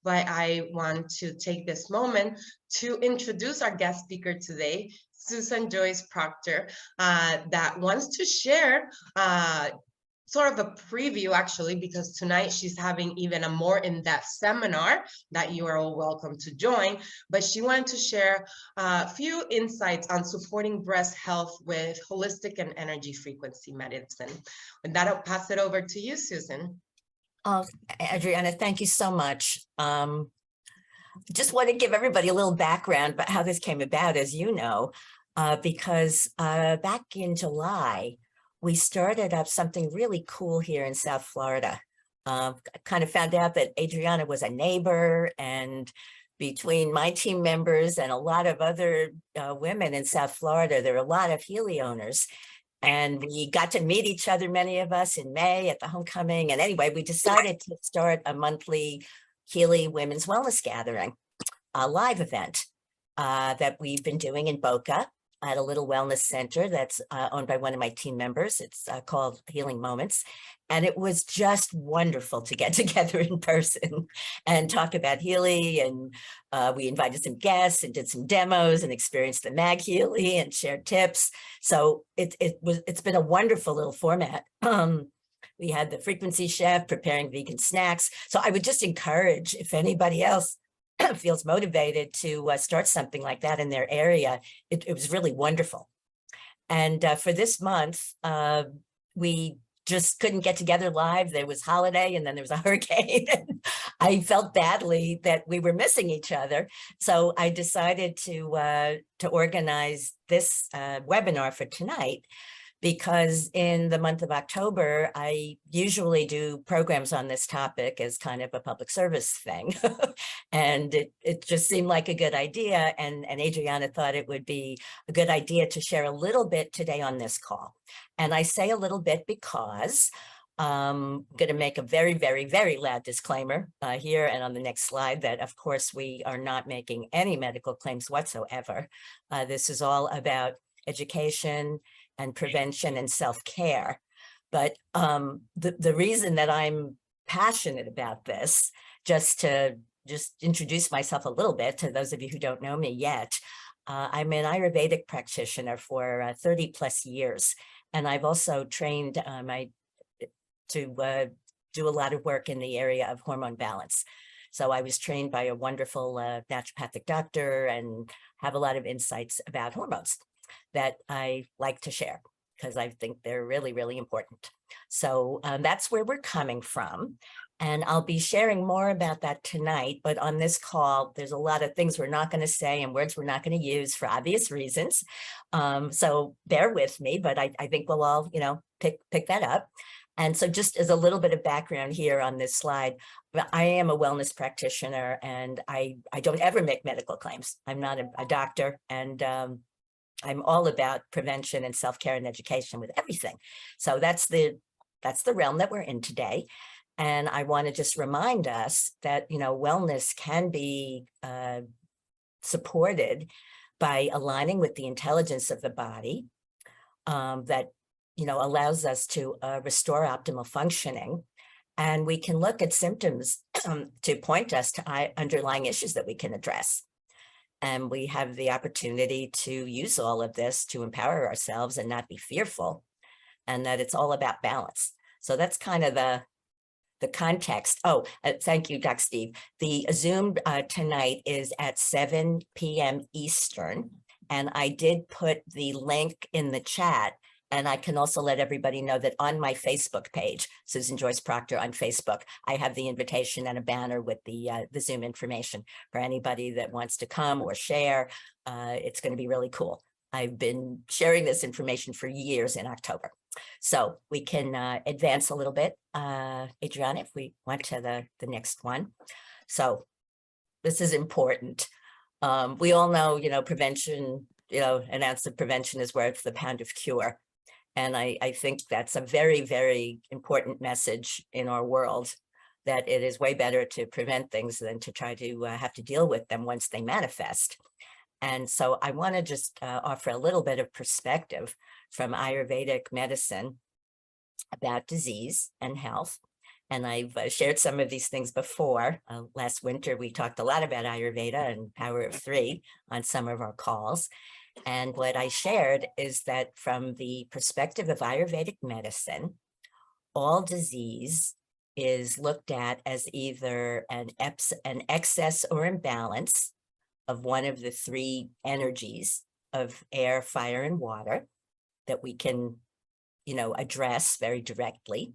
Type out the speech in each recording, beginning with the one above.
but I want to take this moment to introduce our guest speaker today, Susan Joyce Proctor, that wants to share sort of a preview, actually, because tonight she's having even a more in-depth seminar that you are all welcome to join. But she wanted to share a few insights on supporting breast health with holistic and energy frequency medicine. And that'll pass it over to you, Susan. Oh, Adriana, thank you so much. Just want to give everybody a little background about how this came about, as you know, because back in July, we started up something really cool here in South Florida. Kind of found out that Adriana was a neighbor, and between my team members and a lot of other women in South Florida, there are a lot of Healy owners. And we got to meet each other, many of us, in May at the homecoming. And anyway, we decided to start a monthly Healy Women's Wellness Gathering, a live event that we've been doing in Boca at a little wellness center that's owned by one of my team members. It's called Healing Moments. And it was just wonderful to get together in person and talk about Healy. And we invited some guests and did some demos and experienced the Mag Healy and shared tips. So it's been a wonderful little format. We had the frequency chef preparing vegan snacks. So I would just encourage, if anybody else feels motivated to start something like that in their area, it was really wonderful. And for this month, we just couldn't get together live. There was holiday and then there was a hurricane. I felt badly that we were missing each other. So I decided to organize this webinar for tonight, because in the month of October, I usually do programs on this topic as kind of a public service thing. And it just seemed like a good idea. And Adriana thought it would be a good idea to share a little bit today on this call. And I say a little bit because I'm going to make a very, very, very loud disclaimer here and on the next slide that, of course, we are not making any medical claims whatsoever. This is all about education and prevention and self-care. But the reason that I'm passionate about this, just to introduce myself a little bit to those of you who don't know me yet, I'm an Ayurvedic practitioner for 30 plus years. And I've also trained to do a lot of work in the area of hormone balance. So I was trained by a wonderful naturopathic doctor and have a lot of insights about hormones that I like to share because I think they're really, really important. So that's where we're coming from. And I'll be sharing more about that tonight. But on this call, there's a lot of things we're not going to say and words we're not going to use for obvious reasons. So bear with me, but I think we'll all, pick that up. And so just as a little bit of background here on this slide, I am a wellness practitioner and I don't ever make medical claims. I'm not a doctor, and I'm all about prevention and self-care and education with everything. So that's the realm that we're in today. And I want to just remind us that, wellness can be supported by aligning with the intelligence of the body that, allows us to restore optimal functioning. And we can look at symptoms to point us to underlying issues that we can address. And we have the opportunity to use all of this to empower ourselves and not be fearful, and that it's all about balance. So that's kind of the context. Oh, thank you, Doc Steve. The Zoom tonight is at 7 p.m. Eastern, and I did put the link in the chat. And I can also let everybody know that on my Facebook page, Susan Joyce Proctor on Facebook, I have the invitation and a banner with the Zoom information for anybody that wants to come or share. It's going to be really cool. I've been sharing this information for years in October. So we can advance a little bit. Adriana, if we went to the next one. So this is important. We all know, prevention, an ounce of prevention is worth the pound of cure. And I think that's a very, very important message in our world, that it is way better to prevent things than to try to have to deal with them once they manifest. And so I want to just offer a little bit of perspective from Ayurvedic medicine about disease and health, And I've shared some of these things before. Last winter, we talked a lot about Ayurveda and Power of Three on some of our calls. And what I shared is that from the perspective of Ayurvedic medicine, all disease is looked at as either an excess or imbalance of one of the three energies of air, fire, and water that we can, address very directly.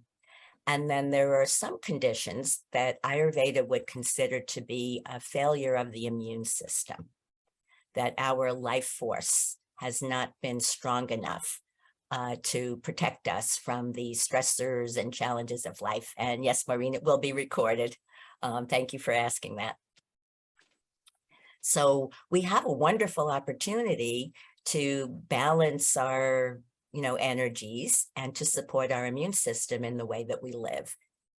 And then there are some conditions that Ayurveda would consider to be a failure of the immune system, that our life force has not been strong enough to protect us from the stressors and challenges of life. And yes, Maureen, it will be recorded. Thank you for asking that. So we have a wonderful opportunity to balance our, energies and to support our immune system in the way that we live.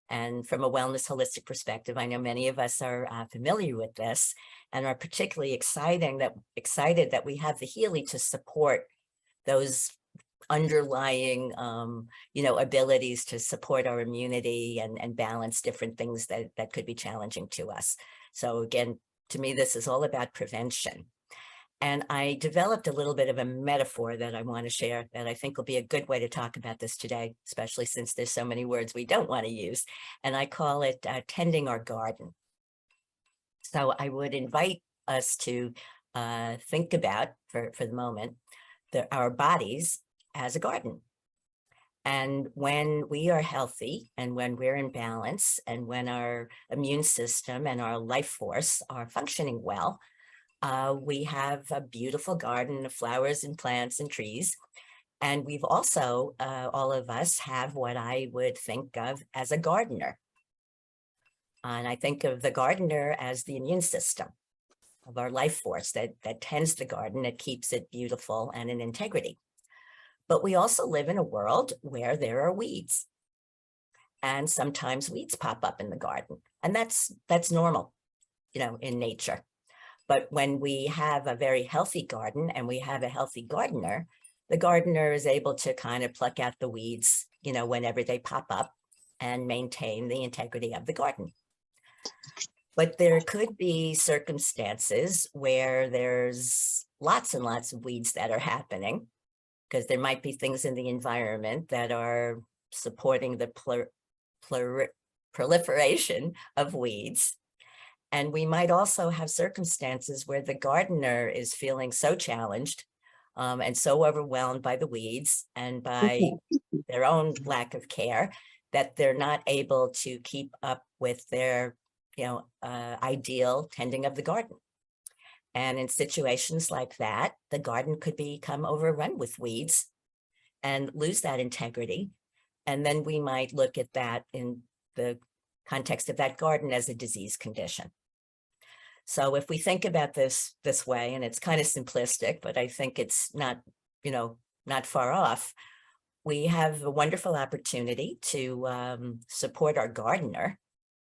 And from a wellness holistic perspective, I know many of us are familiar with this and are particularly excited that we have the Healy to support those underlying, abilities to support our immunity and balance different things that could be challenging to us. So again, to me, this is all about prevention. And I developed a little bit of a metaphor that I want to share that I think will be a good way to talk about this today, especially since there's so many words we don't want to use. And I call it tending our garden. So I would invite us to think about, for the moment, our bodies as a garden. And when we are healthy and when we're in balance and when our immune system and our life force are functioning well, we have a beautiful garden of flowers and plants and trees. And we've also, all of us have what I would think of as a gardener. And I think of the gardener as the immune system of our life force that tends the garden, that keeps it beautiful and in integrity. But we also live in a world where there are weeds. And sometimes weeds pop up in the garden. And that's normal, in nature. But when we have a very healthy garden and we have a healthy gardener, the gardener is able to kind of pluck out the weeds, whenever they pop up and maintain the integrity of the garden. But there could be circumstances where there's lots and lots of weeds that are happening, because there might be things in the environment that are supporting the proliferation of weeds. And we might also have circumstances where the gardener is feeling so challenged and so overwhelmed by the weeds and by their own lack of care that they're not able to keep up with their, ideal tending of the garden. And in situations like that, the garden could become overrun with weeds and lose that integrity. And then we might look at that in the context of that garden as a disease condition. So if we think about this way, and it's kind of simplistic, but I think it's not far off, we have a wonderful opportunity to support our gardener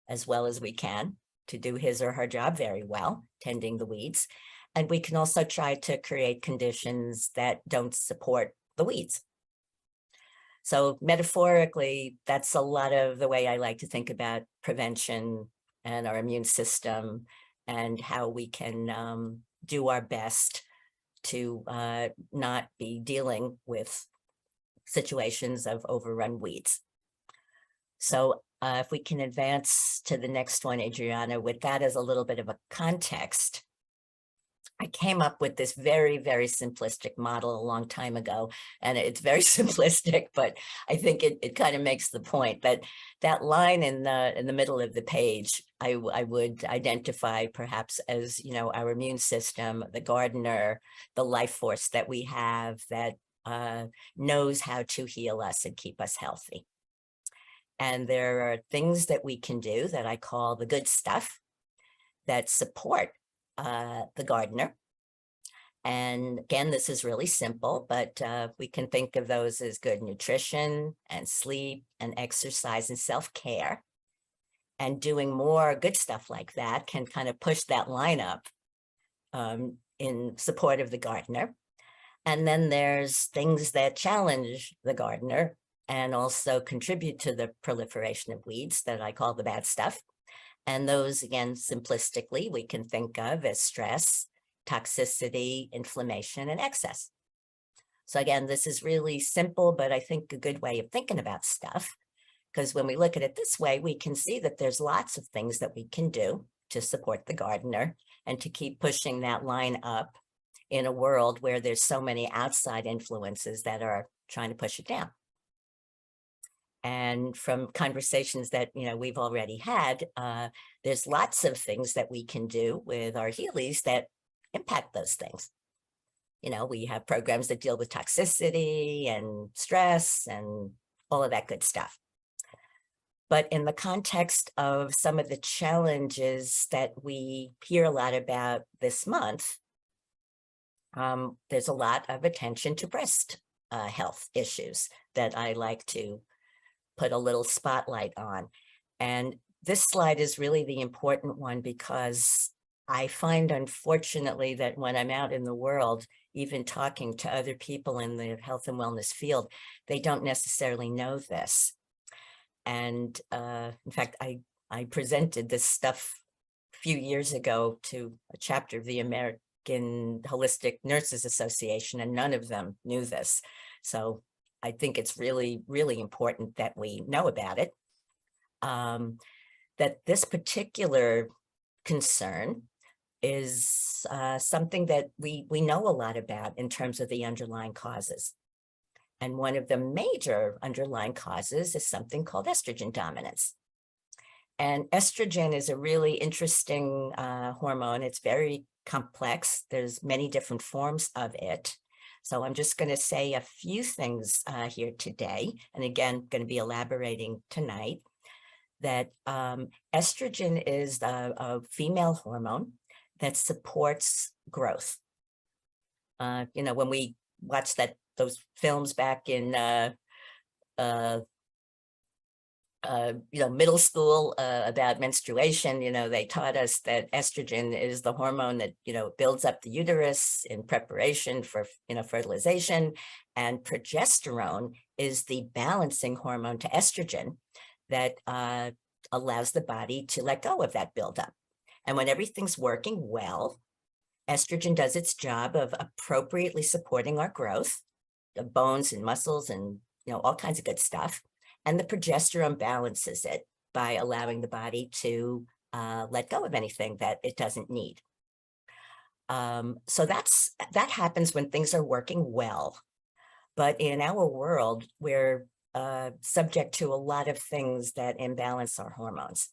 as well as we can, to do his or her job very well, tending the weeds. And we can also try to create conditions that don't support the weeds. So metaphorically, that's a lot of the way I like to think about prevention and our immune system and how we can do our best to not be dealing with situations of overrun weeds. So if we can advance to the next one, Adriana, with that as a little bit of a context, I came up with this very, very simplistic model a long time ago, and it's very simplistic, but I think it kind of makes the point that line in the middle of the page, I would identify perhaps as, our immune system, the gardener, the life force that we have that knows how to heal us and keep us healthy. And there are things that we can do that I call the good stuff that support the gardener. And again, this is really simple, but we can think of those as good nutrition and sleep and exercise and self-care. And doing more good stuff like that can kind of push that line up in support of the gardener. And then there's things that challenge the gardener, and also contribute to the proliferation of weeds that I call the bad stuff. And those, again, simplistically, we can think of as stress, toxicity, inflammation, and excess. So again, this is really simple, but I think a good way of thinking about stuff, because when we look at it this way, we can see that there's lots of things that we can do to support the gardener and to keep pushing that line up in a world where there's so many outside influences that are trying to push it down. And from conversations that, we've already had, there's lots of things that we can do with our Healies that impact those things. We have programs that deal with toxicity and stress and all of that good stuff. But in the context of some of the challenges that we hear a lot about this month, there's a lot of attention to breast health issues that I like to put a little spotlight on. And this slide is really the important one because I find, unfortunately, that when I'm out in the world, even talking to other people in the health and wellness field, they don't necessarily know this. And in fact, I presented this stuff a few years ago to a chapter of the American Holistic Nurses Association, and none of them knew this. So I think it's really, really important that we know about it. That this particular concern is something that we know a lot about in terms of the underlying causes. And one of the major underlying causes is something called estrogen dominance. And estrogen is a really interesting hormone. It's very complex. There's many different forms of it. So I'm just going to say a few things here today. And again, going to be elaborating tonight that estrogen is a female hormone that supports growth. When we watch those films back in middle school about menstruation, they taught us that estrogen is the hormone that, builds up the uterus in preparation for, fertilization, and progesterone is the balancing hormone to estrogen that allows the body to let go of that buildup. And when everything's working well, estrogen does its job of appropriately supporting our growth, the bones and muscles and, all kinds of good stuff. And the progesterone balances it by allowing the body to let go of anything that it doesn't need. So that happens when things are working well. But in our world, we're subject to a lot of things that imbalance our hormones.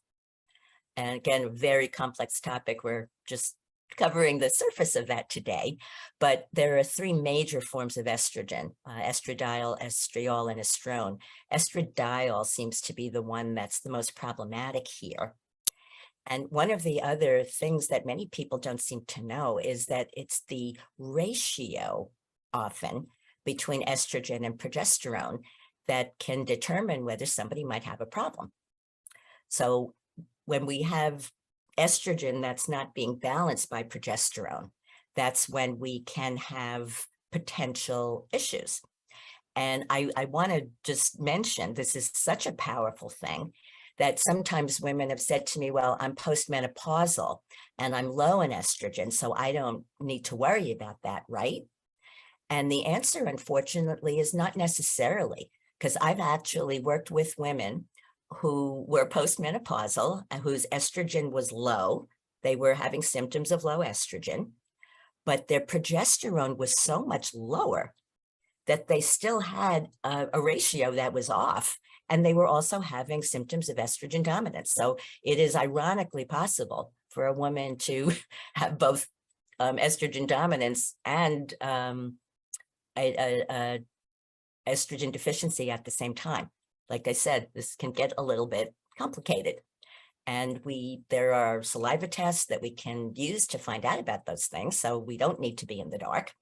And again, a very complex topic. We're just covering the surface of that today, but there are three major forms of estrogen: estradiol, estriol, and estrone. Estradiol seems to be the one that's the most problematic here. And one of the other things that many people don't seem to know is that it's the ratio often between estrogen and progesterone that can determine whether somebody might have a problem. So when we have estrogen that's not being balanced by progesterone, that's when we can have potential issues. And I want to just mention, this is such a powerful thing that sometimes women have said to me, well, I'm postmenopausal and I'm low in estrogen, so I don't need to worry about that, right? And the answer, unfortunately, is not necessarily, because I've actually worked with women who were postmenopausal and whose estrogen was low. They were having symptoms of low estrogen, but their progesterone was so much lower that they still had a ratio that was off, and they were also having symptoms of estrogen dominance. So it is ironically possible for a woman to have both estrogen dominance and estrogen deficiency at the same time. Like I said, this can get a little bit complicated. And there are saliva tests that we can use to find out about those things, so we don't need to be in the dark.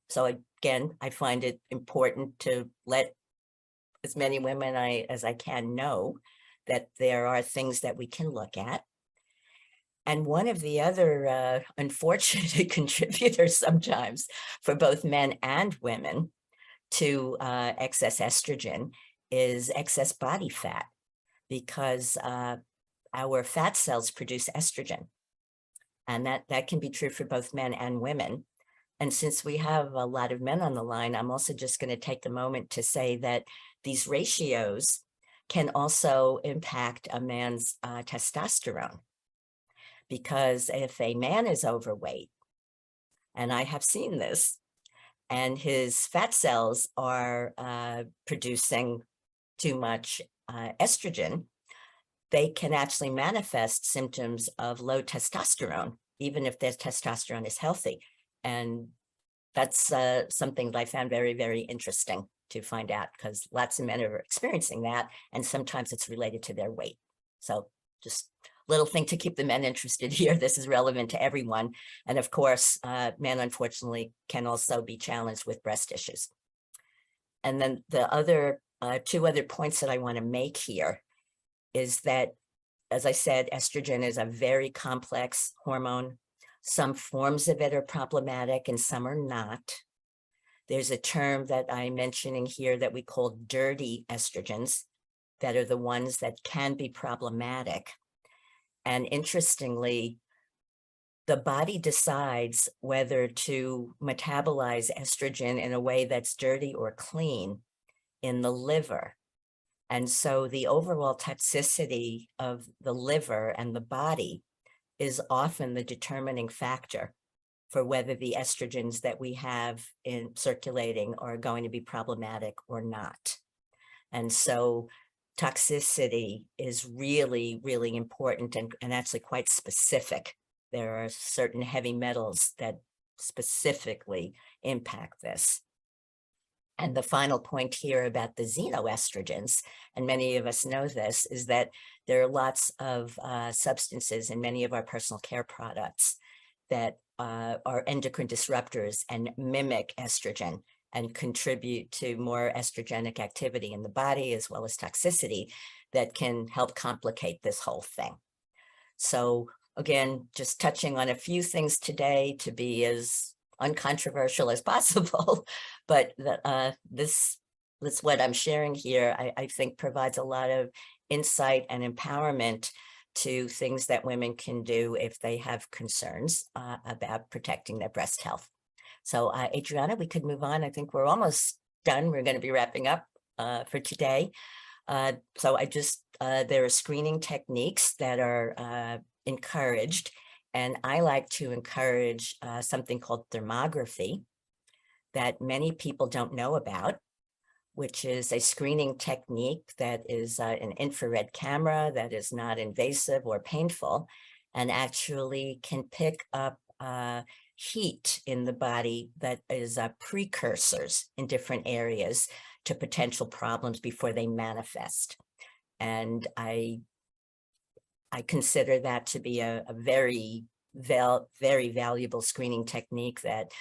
So again, I find it important to let as many women as I can know that there are things that we can look at. And one of the other unfortunate contributors sometimes for both men and women to excess estrogen is excess body fat, because our fat cells produce estrogen. And that can be true for both men and women. And since we have a lot of men on the line, I'm also just going to take a moment to say that these ratios can also impact a man's testosterone. Because if a man is overweight, and I have seen this, and his fat cells are producing too much estrogen, they can actually manifest symptoms of low testosterone, even if their testosterone is healthy. And that's something that I found very, very interesting to find out, because lots of men are experiencing that, and sometimes it's related to their weight. So just little thing to keep the men interested here. This is relevant to everyone. And of course, men unfortunately can also be challenged with breast issues. And then the other two other points that I want to make here is that, as I said, estrogen is a very complex hormone. Some forms of it are problematic and some are not. There's a term that I'm mentioning here that we call dirty estrogens, that are the ones that can be problematic. And interestingly, the body decides whether to metabolize estrogen in a way that's dirty or clean in the liver. And so the overall toxicity of the liver and the body is often the determining factor for whether the estrogens that we have in circulating are going to be problematic or not. And so toxicity is really, really important and actually quite specific. There are certain heavy metals that specifically impact this. And the final point here about the xenoestrogens, and many of us know this, is that there are lots of substances in many of our personal care products that are endocrine disruptors and mimic estrogen and contribute to more estrogenic activity in the body, as well as toxicity that can help complicate this whole thing. So again, just touching on a few things today to be as uncontroversial as possible, but this what I'm sharing here, I think provides a lot of insight and empowerment to things that women can do if they have concerns about protecting their breast health. So Adriana, we could move on. I think we're almost done. We're going to be wrapping up for today. So there are screening techniques that are encouraged. And I like to encourage something called thermography that many people don't know about, which is a screening technique that is an infrared camera that is not invasive or painful, and actually can pick up heat in the body that is precursors in different areas to potential problems before they manifest. And I consider that to be a very, very valuable screening technique that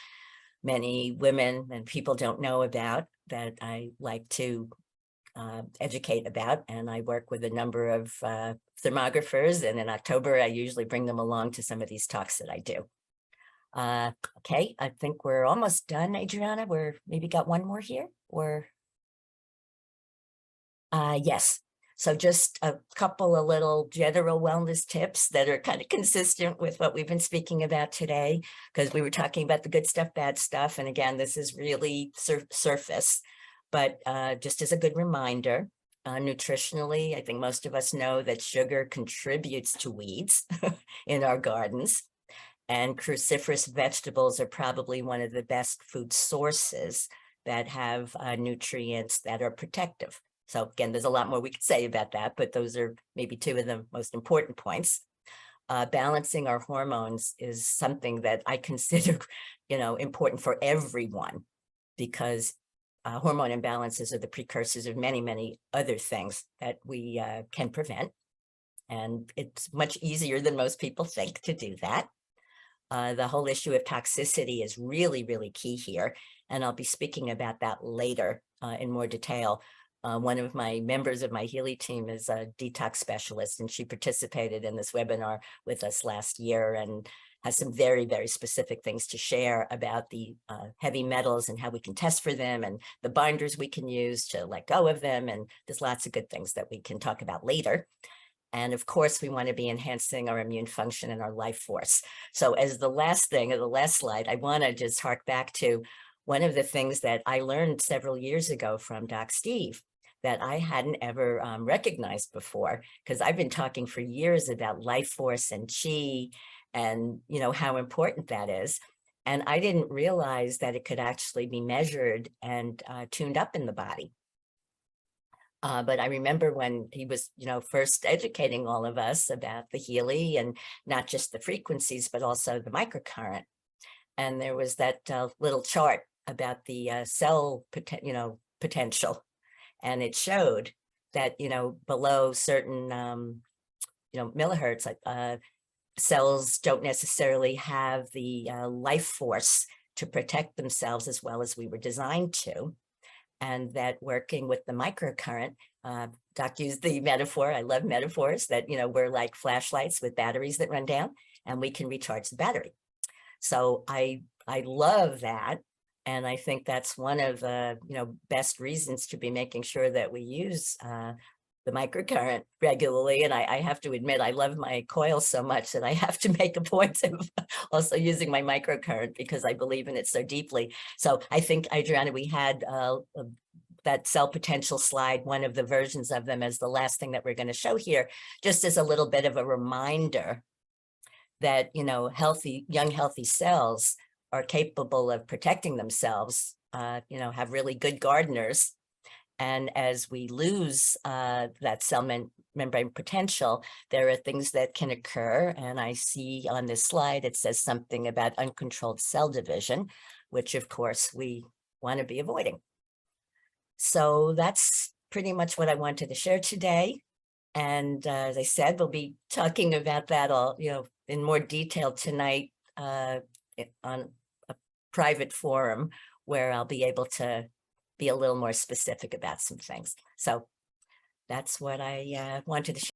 many women and people don't know about, that I like to educate about. And I work with a number of thermographers, and in October, I usually bring them along to some of these talks that I do. Okay, I think we're almost done, Adriana. We're maybe got one more here, or yes. So just a couple of little general wellness tips that are kind of consistent with what we've been speaking about today, because we were talking about the good stuff, bad stuff. And again, this is really surface, but just as a good reminder, nutritionally, I think most of us know that sugar contributes to weeds in our gardens, and cruciferous vegetables are probably one of the best food sources that have nutrients that are protective. So again, there's a lot more we could say about that, but those are maybe two of the most important points. Balancing our hormones is something that I consider, important for everyone, because hormone imbalances are the precursors of many, many other things that we can prevent. And it's much easier than most people think to do that. The whole issue of toxicity is really, really key here. And I'll be speaking about that later in more detail. One of my members of my Healy team is a detox specialist, and she participated in this webinar with us last year and has some very, very specific things to share about the heavy metals and how we can test for them and the binders we can use to let go of them. And there's lots of good things that we can talk about later. And of course, we want to be enhancing our immune function and our life force. So as the last thing, or the last slide, I want to just hark back to one of the things that I learned several years ago from Doc Steve that I hadn't ever recognized before, because I've been talking for years about life force and chi and, you know, how important that is. And I didn't realize that it could actually be measured and tuned up in the body. But I remember when he was, you know, first educating all of us about the Healy and not just the frequencies, but also the microcurrent. And there was that little chart about the cell, potential. And it showed that, you know, below certain, millihertz, cells don't necessarily have the life force to protect themselves as well as we were designed to. And that working with the microcurrent, Doc used the metaphor, I love metaphors, that, you know, we're like flashlights with batteries that run down and we can recharge the battery. So I love that. And I think that's one of the, best reasons to be making sure that we use the microcurrent regularly. And I have to admit, I love my coil so much that I have to make a point of also using my microcurrent because I believe in it so deeply. So I think, Adriana, we had that cell potential slide, one of the versions of them, as the last thing that we're going to show here, just as a little bit of a reminder that, young, healthy cells are capable of protecting themselves, have really good gardeners. And as we lose that cell membrane potential, there are things that can occur. And I see on this slide, it says something about uncontrolled cell division, which of course we want to be avoiding. So that's pretty much what I wanted to share today. And as I said, we'll be talking about that all, in more detail tonight on a private forum where I'll be able to be a little more specific about some things. So that's what I wanted to share.